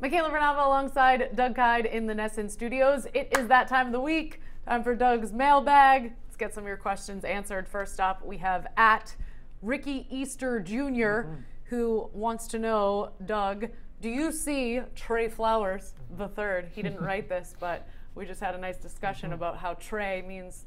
Michaela Vernava alongside Doug Kyde in the Nesson studios. It is that time of the week. Time for Doug's mailbag. Let's get some of your questions answered. First up, we have at Ricky Easter Jr., who wants to know, Doug, do you see Trey Flowers the third? He didn't write this, but we just had a nice discussion about how Trey means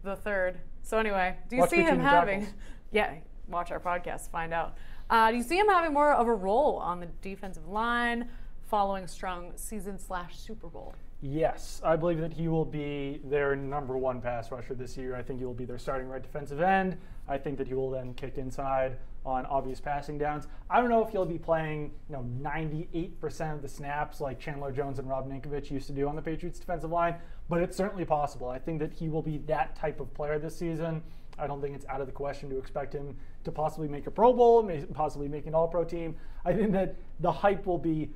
the third. So anyway, do you see him having... Yeah, watch our podcast to find out. Do you see him having more of a role on the defensive line following a strong season/Super Bowl? Yes, I believe that he will be their number one pass rusher this year. I think he will be their starting right defensive end. I think that he will then kick inside on obvious passing downs. I don't know if he'll be playing 98% of the snaps like Chandler Jones and Rob Ninkovich used to do on the Patriots defensive line, but it's certainly possible. I think that he will be that type of player this season. I don't think it's out of the question to expect him to possibly make a Pro Bowl, possibly make an All-Pro team. I think that the hype will be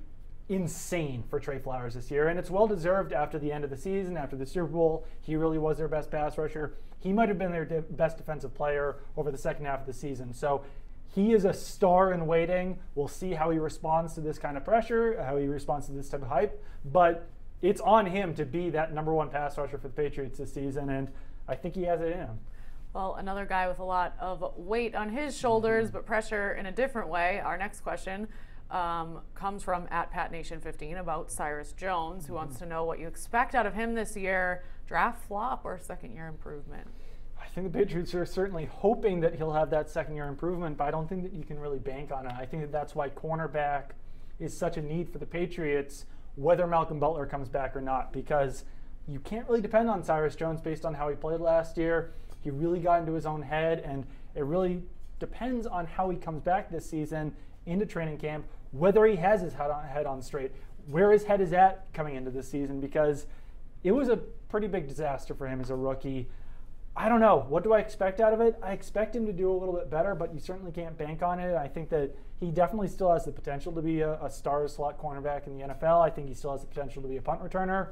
insane for Trey Flowers this year, and it's well-deserved after the end of the season, after the Super Bowl. He really was their best pass rusher. He might have been their best defensive player over the second half of the season. So he is a star in waiting. We'll see how he responds to this kind of pressure, how he responds to this type of hype, but it's on him to be that number one pass rusher for the Patriots this season, and I think he has it in him. Well, another guy with a lot of weight on his shoulders, but pressure in a different way. Our next question comes from @PatNation15 about Cyrus Jones, who wants to know what you expect out of him this year. Draft flop or second-year improvement? I think the Patriots are certainly hoping that he'll have that second-year improvement, but I don't think that you can really bank on it. I think that that's why cornerback is such a need for the Patriots, whether Malcolm Butler comes back or not, because you can't really depend on Cyrus Jones based on how he played last year. He really got into his own head, and it really depends on how he comes back this season into training camp, whether he has his head on straight, where his head is at coming into this season, because it was a pretty big disaster for him as a rookie. I don't know. What do I expect out of it? I expect him to do a little bit better, but you certainly can't bank on it. I think that he definitely still has the potential to be a star slot cornerback in the NFL. I think he still has the potential to be a punt returner.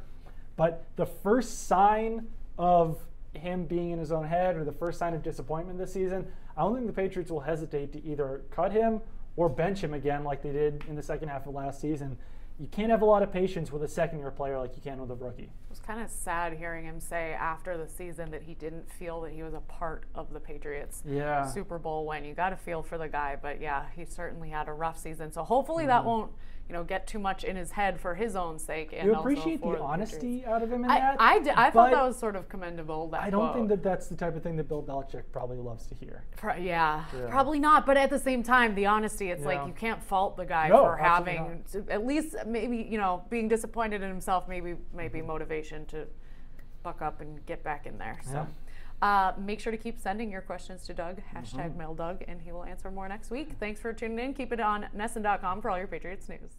But the first sign of him being in his own head or the first sign of disappointment this season, I don't think the Patriots will hesitate to either cut him or bench him again like they did in the second half of last season. You can't have a lot of patience with a second-year player like you can with a rookie. It was kind of sad hearing him say after the season that he didn't feel that he was a part of the Patriots Super Bowl win. You got to feel for the guy, but yeah, he certainly had a rough season. So hopefully that won't get too much in his head for his own sake. And you appreciate the honesty out of him in that? I thought that was sort of commendable. I don't think that that's the type of thing that Bill Belichick probably loves to hear. Yeah, probably not. But at the same time, the honesty, it's like you can't fault the guy for having, at least maybe, being disappointed in himself, maybe motivation to buck up and get back in there. So make sure to keep sending your questions to Doug, #MailDoug, and he will answer more next week. Thanks for tuning in. Keep it on Nesson.com for all your Patriots news.